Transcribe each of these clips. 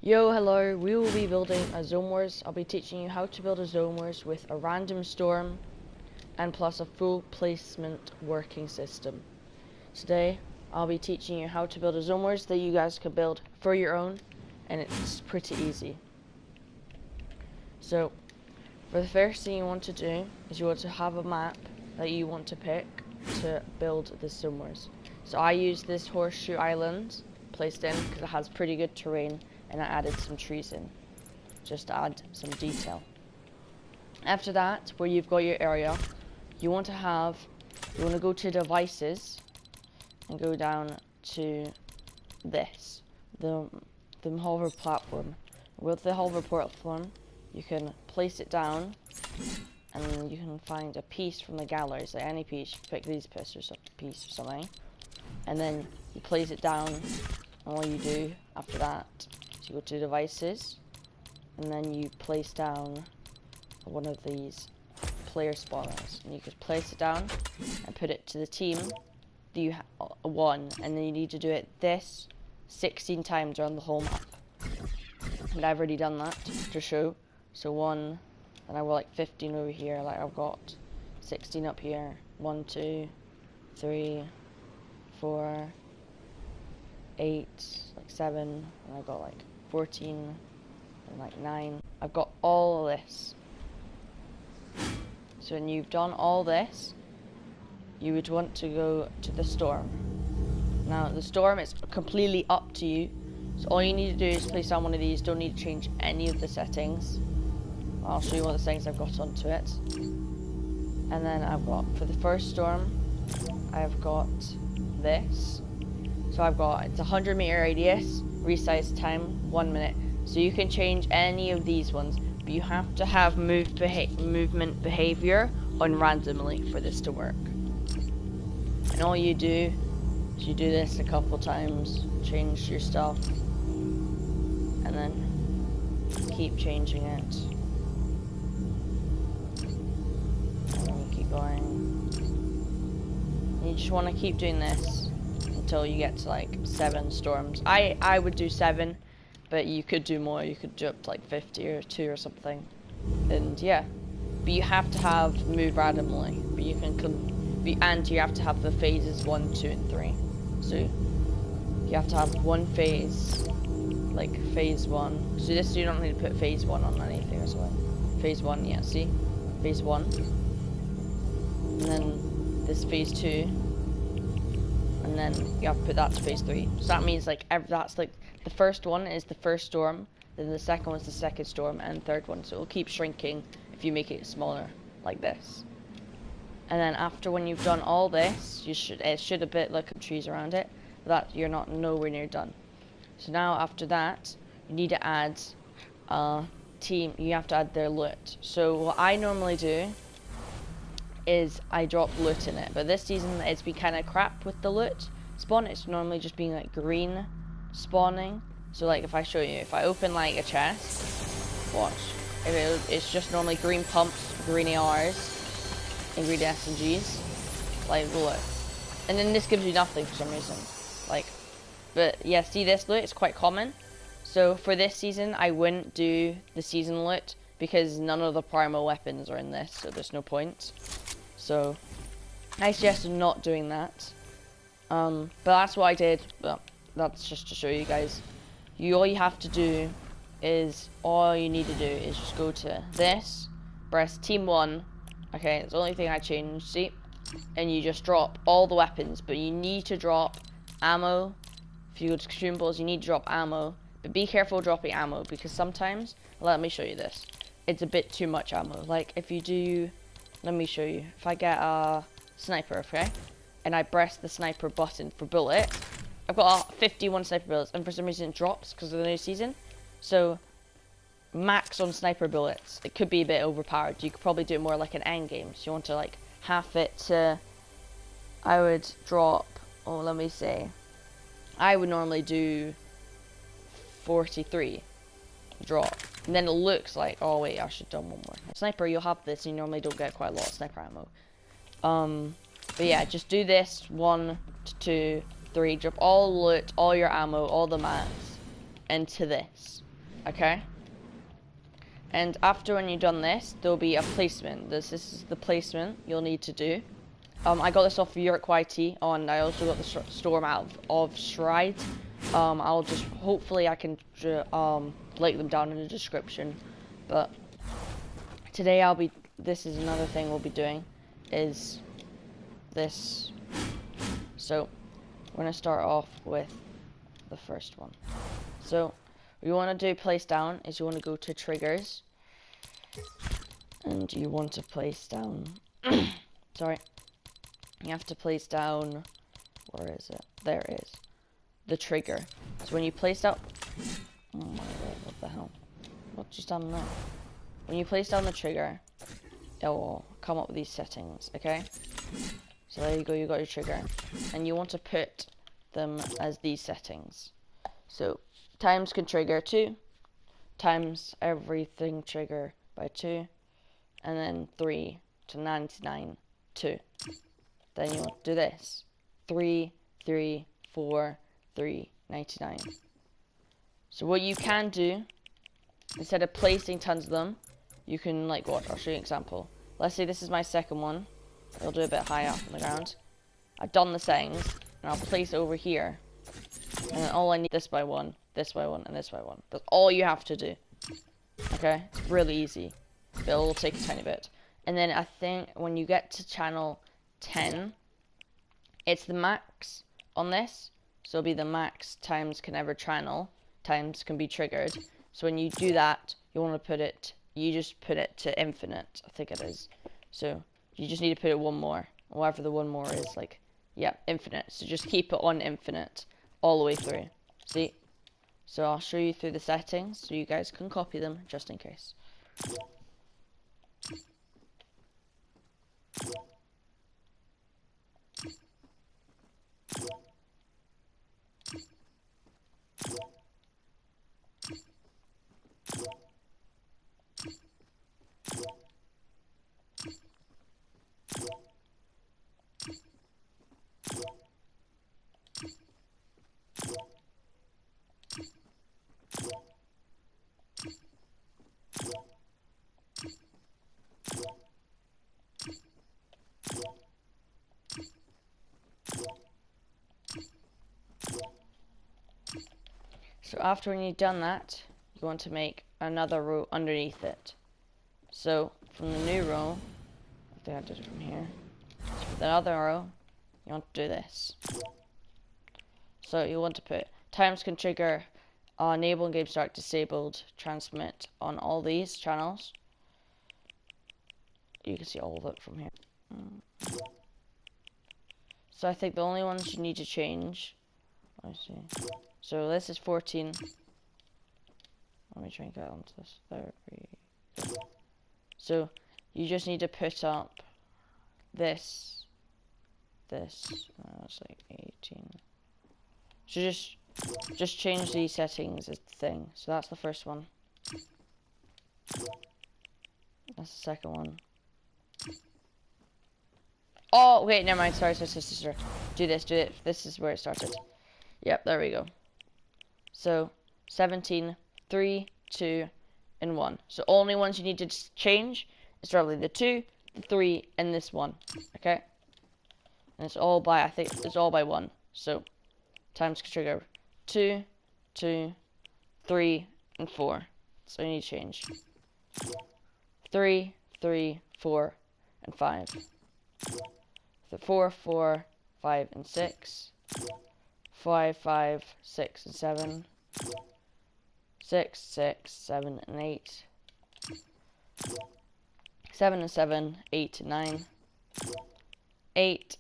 Yo, hello, we will be building a Zone Wars. I'll be teaching you how to build a Zone Wars with a random storm and plus a full placement working system. Today, I'll be teaching you how to build a Zone Wars that you guys could build for your own, and it's pretty easy. So, for the first thing you want to do is you want to have a map that you want to pick to build the Zone Wars. So I used this horseshoe island placed in because it has pretty good terrain, and I added some trees in just to add some detail. After that, where you've got your area, you want to go to devices and go down to this, the hover platform. With the hover platform, you can place it down, and then you can find a piece from the galleries, like any piece. You pick these piece or something, and then you place it down. And all you do after that is you go to devices, and then you place down one of these player spawners, and you could place it down and put it to the team that you won, and then you need to do it this 16 times around the whole map. And I've already done that to show. So 1, and I've got like 15 over here, like I've got 16 up here. 1, 2, 3, 4, 8, like 7, and I've got like 14 and like 9. I've got all of this. So when you've done all this, you would want to go to the storm. Now the storm is completely up to you, so all you need to do is place down one of these. Don't need to change any of the settings. I'll show you what the settings I've got onto it. And then I've got, for the first storm, I've got this. So I've got, it's 100 meter radius, resize time 1 minute. So you can change any of these ones, but you have to have movement behavior on randomly for this to work. And all you do is you do this a couple times, change your stuff, and then keep changing it. And then you keep going. And you just want to keep doing this until you get to like 7 storms. I would do 7, but you could do more. You could do up to like 50 or 2 or something. And yeah, but you have to move randomly. But you can and you have to have the phases 1, 2, and 3. So you have to have one phase, like phase 1. So this, you don't need to put phase 1 on anything as well. Phase 1, yeah. See, phase 1, and then this phase 2. And then you have to put that to phase 3. So that means like that's like the first one is the first storm, then the second one is the second storm, and the third one. So it will keep shrinking if you make it smaller like this. And then after, when you've done all this, it should have bit like trees around it, but that you're not nowhere near done. So now after that, you need to add team. You have to add their loot. So what I normally do is I drop loot in it, but this season it's been kind of crap with the loot spawn. It's normally just being like green spawning. So like if I show you, if I open like a chest, watch, it's just normally green pumps, green ARs, and green SMGs, like loot. And then this gives you nothing for some reason, like, but yeah, see this loot, it's quite common. So for this season I wouldn't do the season loot because none of the primal weapons are in this, so there's no point. So I suggest not doing that. But that's what I did. Well, that's just to show you guys. All you have to do is, all you need to do is just go to this, press team 1. Okay, it's the only thing I changed, see? And you just drop all the weapons, but you need to drop ammo. If you go to consumables, you need to drop ammo. But be careful dropping ammo, because sometimes, let me show you this, it's a bit too much ammo. Like if you do, let me show you. If I get a sniper, okay, and I press the sniper button for bullet, I've got 51 sniper bullets, and for some reason it drops because of the new season. So max on sniper bullets, it could be a bit overpowered. You could probably do it more like an end game. So you want to like half it to, I would drop, oh let me say, I would normally do 43 drop. And then it looks like, oh wait, I should have done one more. Sniper, you'll have this, and you normally don't get quite a lot of sniper ammo. But yeah, just do this 1 to 2, 3, drop all loot, all your ammo, all the mats into this. okay? And after when you've done this, there'll be a placement. This is the placement you'll need to do. I got this off of York YT, and I also got the storm out of Stride. I'll just, hopefully I can link them down in the description. But today this is another thing we'll be doing, is this. So, we're going to start off with the first one. So, what you want to do, place down, is you want to go to triggers. And you want to place down, sorry. You have to place down, where is it? There it is. The trigger. So when you place down, oh my god, what the hell? What just happened there? When you place down the trigger, it will come up with these settings, okay? So there you go, you got your trigger. And you want to put them as these settings. So, times can trigger 2, times everything trigger by 2, and then 3 to 99, 2. Then you want to do this. 3, 3, 4, 3, 99. So what you can do, instead of placing tons of them, you can, like, watch, I'll show you an example. Let's say this is my second one. I'll do it a bit higher up on the ground. I've done the settings, and I'll place it over here. And then all I need, this by 1, this by 1, and this by 1. That's all you have to do. Okay? It's really easy. But it'll take a tiny bit. And then I think when you get to channel 10, it's the max on this, so it'll be the max times can ever channel, times can be triggered. So when you do that, you want to put it, you just put it to infinite, I think it is. So you just need to put it one more, whatever the one more is, like, yeah, infinite. So just keep it on infinite all the way through. See? So I'll show you through the settings so you guys can copy them just in case. So after when you've done that, you want to make another row underneath it. So from the new row, I think I did it from here. So for the other row, you want to do this. So you want to put times can trigger enable and game start disabled transmit on all these channels. You can see all of it from here. So I think the only ones you need to change, I see. So this is 14. Let me try and get onto this. There we go. So you just need to put up this. It's like 18. So just change these settings as the thing. So that's the first one. That's the second one. Oh, wait, never mind. Sorry. Do this. This is where it started. Yep, there we go. So 17, 3, 2, and 1. So only ones you need to change is probably the 2, the 3, and this one. Okay? And it's all by, I think it's all by 1. So times can trigger 2, 2, 3, and 4. So you need to change 3, 3, 4, and 5. The 4, 4, 5, and 6. 5, 5, 6, and 7. 6, 6, 7, and 8. 7 and 7, 8 and 9. 8,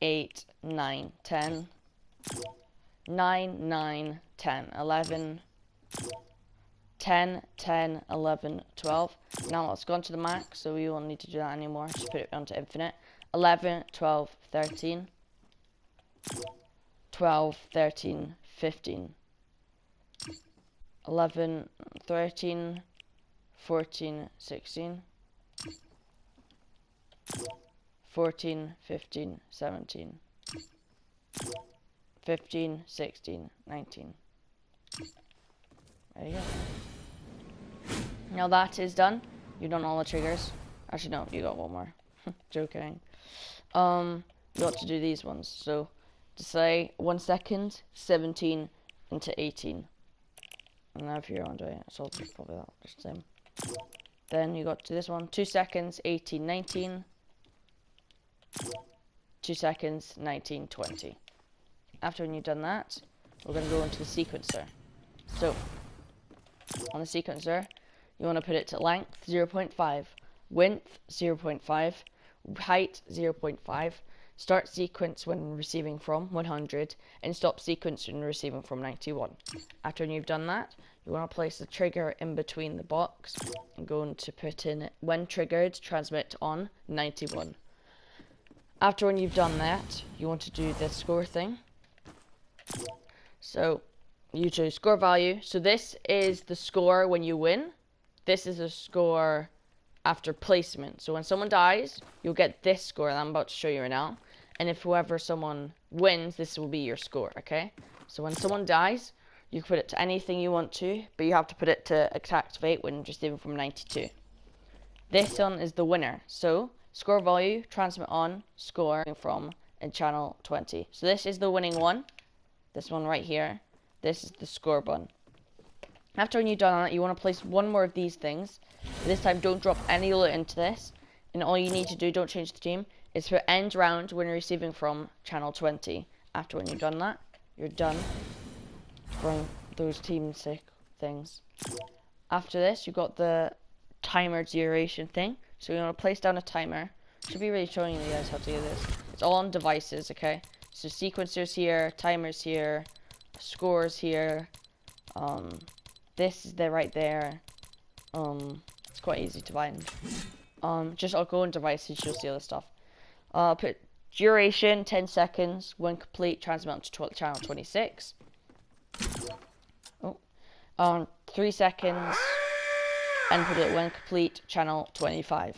8, 9, 10. 9, 9, 10, 11. 10, 10, 11, 12. Now let's go on to the max, so we won't need to do that anymore. Just put it onto infinite. 11, 12, 13. 12, 13, 15. 11, 13, 14, 16. 14, 15, 17. 15, 16, 19. There you go. Now that is done. You've done all the triggers. Actually, no, you got one more. Joking. You got to do these ones. So, to say 1 second, 17 into 18. And now if you're on doing it, so it's probably that, just the same. Then you got to this one, 2 seconds, 18, 19. 2 seconds, 19, 20. After when you've done that, we're going to go into the sequencer. So, on the sequencer, you want to put it to length 0.5, width 0.5, height 0.5, start sequence when receiving from 100, and stop sequence when receiving from 91. After you've done that, you want to place the trigger in between the box and going to put in when triggered, transmit on 91. After when you've done that, you want to do the score thing. So, you choose score value. So this is the score when you win. This is the score after placement. So when someone dies, you'll get this score that I'm about to show you right now. And if someone wins, this will be your score, okay? So when someone dies, you can put it to anything you want to, but you have to put it to activate when receiving from 92. This one is the winner. So, score value, transmit on, score from, and channel 20. So this is the winning one. This one right here. This is the score button. After when you've done that, you want to place one more of these things. This time, don't drop any loot into this. And all you need to do, don't change the team, is for end round when you're receiving from channel 20. After when you've done that, you're done from those team sick things. After this, you've got the timer duration thing. So you want to place down a timer. Should be really showing you guys how to do this. It's all on devices, okay? So sequencers here, timers here, scores here. This is there right there. It's quite easy to find. I'll go on devices, you'll see other stuff. Put duration 10 seconds. When complete, transmit to channel 26. 3 seconds. And put it when complete, channel 25.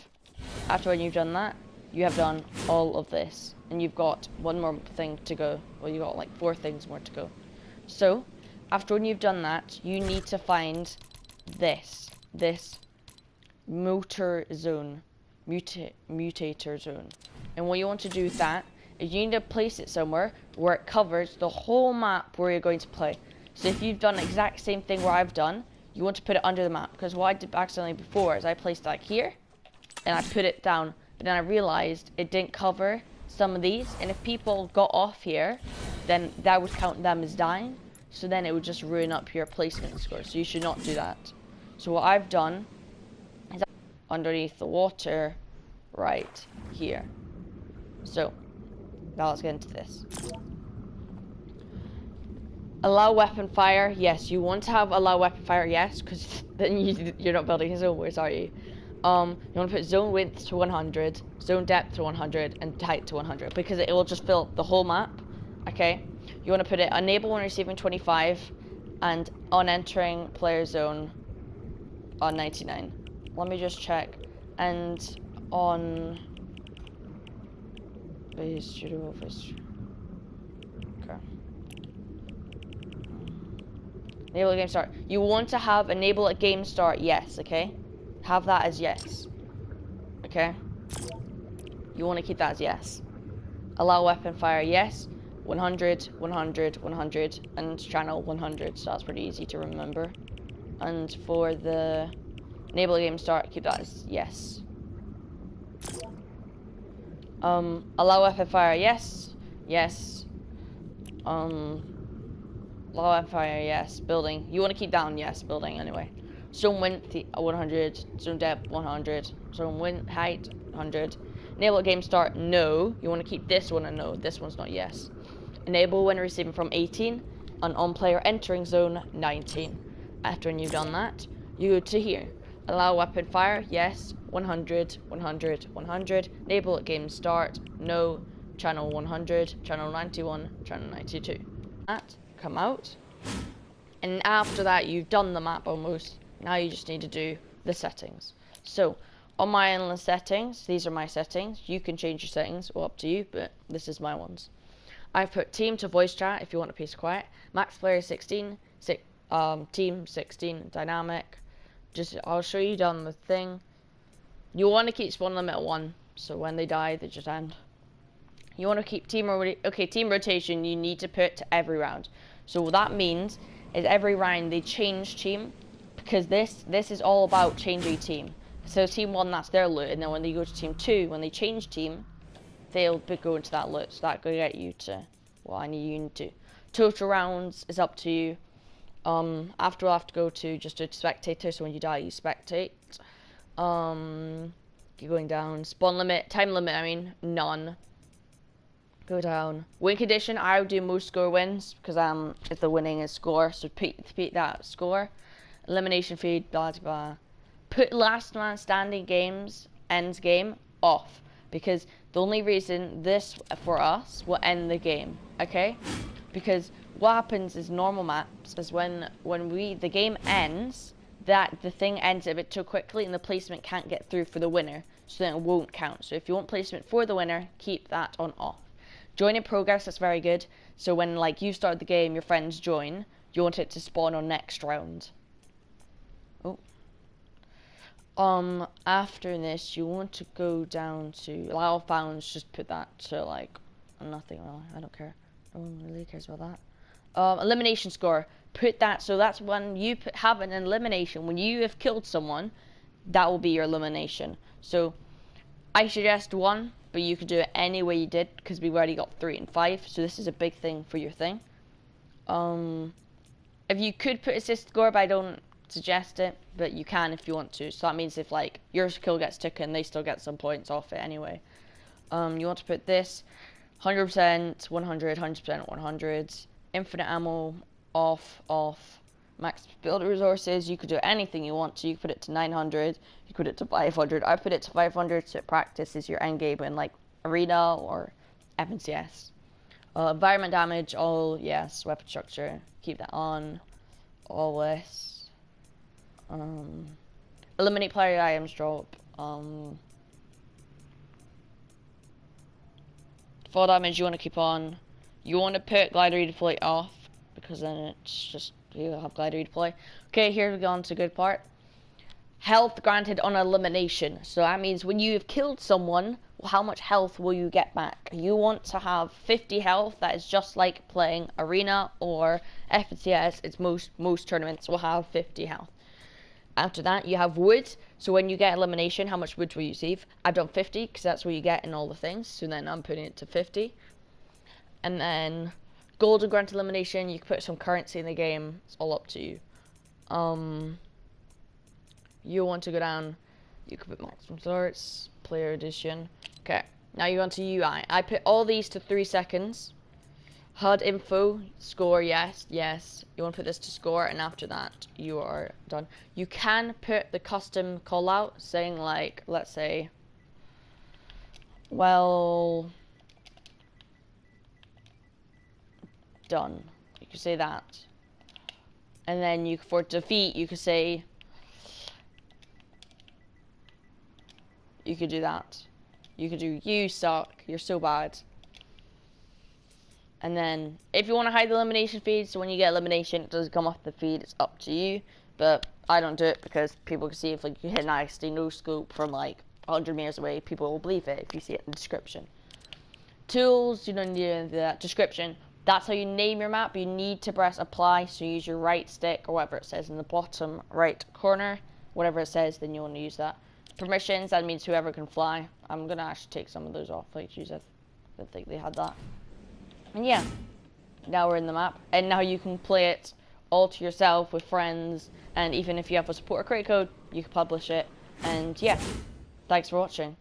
After when you've done that, you have done all of this. And you've got one more thing to go. Well, you've got like 4 things more to go. So, after when you've done that, you need to find this mutator zone. And what you want to do with that is you need to place it somewhere where it covers the whole map where you're going to play. So if you've done the exact same thing where I've done, you want to put it under the map. Because what I did accidentally before is I placed it like here, and I put it down. But then I realized it didn't cover some of these. And if people got off here, then that would count them as dying. So then it would just ruin up your placement score. So you should not do that. So what I've done is underneath the water right here. So now let's get into this. Allow weapon fire, yes. You want to have allow weapon fire, yes, because then you're not building a zone wars, are you? You want to put zone width to 100, zone depth to 100, and height to 100, because it will just fill the whole map, okay? You want to put it enable when receiving 25, and on entering player zone on 99. Let me just check. And on base studio office. Okay. Enable at game start. You want to have enable at game start, yes, okay? Have that as yes. Okay? You want to keep that as yes. Allow weapon fire, yes. 100, 100, 100, and channel 100, so that's pretty easy to remember. And for the enable game start, keep that as yes. Allow weapon fire, yes. Yes. Allow weapon fire, yes. Building. You want to keep that on yes, building anyway. Zone width 100, zone depth 100, zone width height 100. Enable game start, no. You want to keep this one a no. This one's not yes. Enable when receiving from 18, and on player entering zone 19. After when you've done that, you go to here. Allow weapon fire, yes. 100, 100, 100. Enable at game start, no. Channel 100, channel 91, channel 92. That, come out. And after that, you've done the map almost. Now you just need to do the settings. So, on my endless settings, these are my settings. You can change your settings, well, up to you, but this is my ones. I've put team to voice chat if you want a peace of quiet. Max player 16, team 16, dynamic, I'll show you down the thing. You want to keep spawn limit at 1, so when they die, they just end. You want to keep team rotation. You need to put to every round. So what that means is every round they change team, because this is all about changing team. So team 1, that's their loot, and then when they go to team 2, when they change team, they'll go into that loot. So that could get you to what I need you to. Total rounds is up to you. After we'll have to go to just a spectator, so when you die you spectate. Keep going down. Spawn limit, time limit, I mean, none. Go down. Win condition, I would do most score wins, because if the winning is score, so repeat that score. Elimination feed, blah blah blah. Put last man standing games, ends game, off, because the only reason this for us will end the game, okay? Because what happens is normal maps is when the game ends, that the thing ends a bit too quickly and the placement can't get through for the winner, so then it won't count. So if you want placement for the winner, keep that on off. Join in progress, that's very good. So when like you start the game, your friends join, you want it to spawn on next round. Oh. After this, you want to go down to allow founds. Just put that to like nothing. Really, I don't care. No one really cares about that. Elimination score. Put that. So that's when you have an elimination. When you have killed someone, that will be your elimination. So I suggest 1, but you could do it any way you did, because we've already got 3 and 5. So this is a big thing for your thing. If you could put assist score, but I don't suggest it, but you can if you want to. So that means if like your kill gets taken, they still get some points off it anyway. You want to put this 100%, 100, 100%, 100, infinite ammo, off, max builder resources. You could do anything you want to. You could put it to 900, you put it to 500. I put it to 500 so it practices your end game in like arena or FNCS. Environment damage, all yes. Weapon structure, keep that on. All this. Eliminate player items drop. Fall damage you want to keep on. You want to put glider redeploy off, because then it's just you have glider redeploy. Okay, here we go on to the good part. Health granted on elimination. So that means when you have killed someone, how much health will you get back? You want to have 50 health. That is just like playing arena or FNCS. It's most tournaments will have 50 health. After that, you have wood. So when you get elimination, how much wood will you receive? I've done 50, because that's what you get in all the things. So then I'm putting it to 50. And then golden grant elimination, you can put some currency in the game. It's all up to you. You want to go down, you can put maximum starts, player edition. Okay, now you go on to UI. I put all these to 3 seconds. HUD info, score, yes. You want to put this to score, and after that, you are done. You can put the custom call out saying, like, let's say, well, done. You could say that. And then for defeat, you could say, you could do that. You could do, you suck, you're so bad. And then, if you want to hide the elimination feed, so when you get elimination, it doesn't come off the feed, it's up to you. But I don't do it, because people can see if like you hit an ISD no scope from like 100 meters away, people will believe it if you see it in the description. Tools, you don't need any of that. Description, that's how you name your map. You need to press apply, so use your right stick, or whatever it says in the bottom right corner. Whatever it says, then you want to use that. Permissions, that means whoever can fly. I'm going to actually take some of those off, like, geez, I didn't think they had that. And yeah, now we're in the map, and now you can play it all to yourself with friends, and even if you have a supporter create code, you can publish it. And yeah, thanks for watching.